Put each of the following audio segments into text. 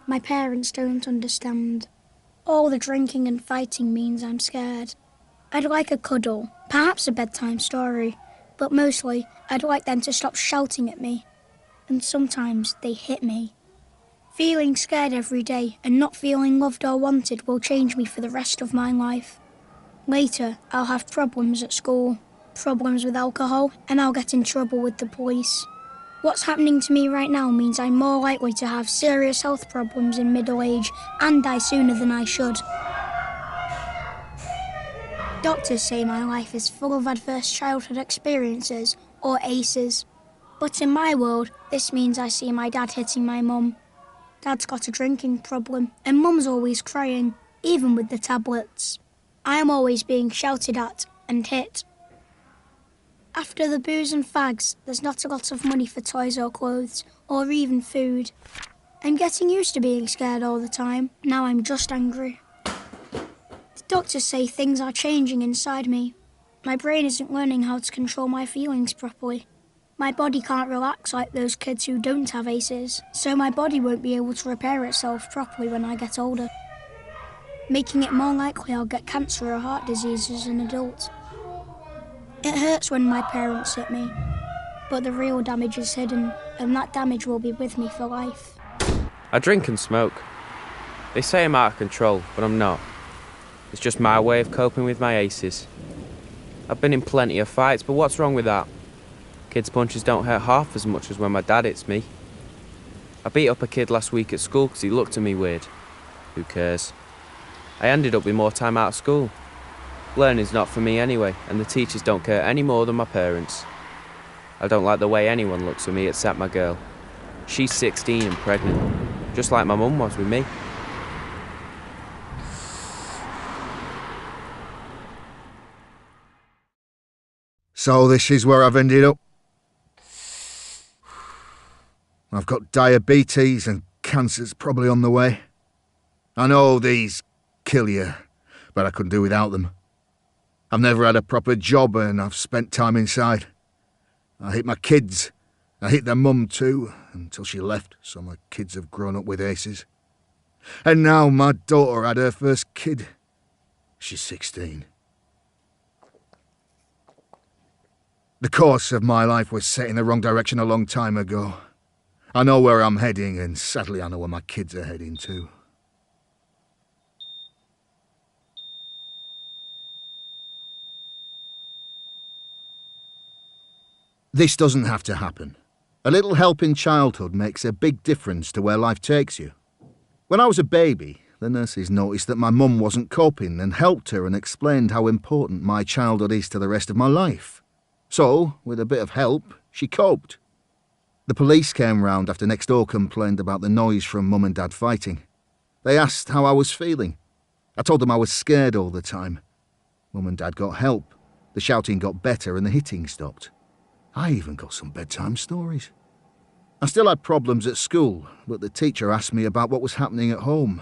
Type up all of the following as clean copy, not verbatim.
My parents don't understand. All the drinking and fighting means I'm scared. I'd like a cuddle, perhaps a bedtime story, but mostly I'd like them to stop shouting at me. And sometimes they hit me. Feeling scared every day and not feeling loved or wanted will change me for the rest of my life. Later, I'll have problems at school, problems with alcohol, and I'll get in trouble with the police. What's happening to me right now means I'm more likely to have serious health problems in middle age and die sooner than I should. Doctors say my life is full of adverse childhood experiences, or ACEs. But in my world, this means I see my dad hitting my mum. Dad's got a drinking problem, and mum's always crying, even with the tablets. I am always being shouted at and hit. After the booze and fags, there's not a lot of money for toys or clothes, or even food. I'm getting used to being scared all the time. Now I'm just angry. The doctors say things are changing inside me. My brain isn't learning how to control my feelings properly. My body can't relax like those kids who don't have ACEs, so my body won't be able to repair itself properly when I get older, making it more likely I'll get cancer or heart disease as an adult. It hurts when my parents hit me, but the real damage is hidden, and that damage will be with me for life. I drink and smoke. They say I'm out of control, but I'm not. It's just my way of coping with my ACEs. I've been in plenty of fights, but what's wrong with that? Kids' punches don't hurt half as much as when my dad hits me. I beat up a kid last week at school because he looked at me weird. Who cares? I ended up with more time out of school. Learning's not for me anyway, and the teachers don't care any more than my parents. I don't like the way anyone looks at me except my girl. She's 16 and pregnant, just like my mum was with me. So this is where I've ended up. I've got diabetes and cancer's probably on the way. I know these kill you, but I couldn't do without them. I've never had a proper job and I've spent time inside. I hate my kids. I hate their mum too, until she left, so my kids have grown up with ACEs. And now my daughter had her first kid. She's 16. The course of my life was set in the wrong direction a long time ago. I know where I'm heading, and sadly I know where my kids are heading too. This doesn't have to happen. A little help in childhood makes a big difference to where life takes you. When I was a baby, the nurses noticed that my mum wasn't coping and helped her and explained how important my childhood is to the rest of my life. So, with a bit of help, she coped. The police came round after next door complained about the noise from Mum and Dad fighting. They asked how I was feeling. I told them I was scared all the time. Mum and Dad got help. The shouting got better and the hitting stopped. I even got some bedtime stories. I still had problems at school, but the teacher asked me about what was happening at home.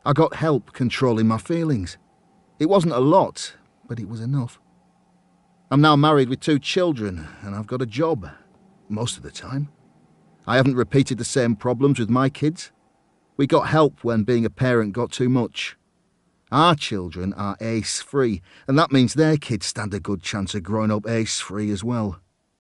I got help controlling my feelings. It wasn't a lot, but it was enough. I'm now married with 2 children, and I've got a job, most of the time. I haven't repeated the same problems with my kids. We got help when being a parent got too much. Our children are ACE-free, and that means their kids stand a good chance of growing up ACE-free as well.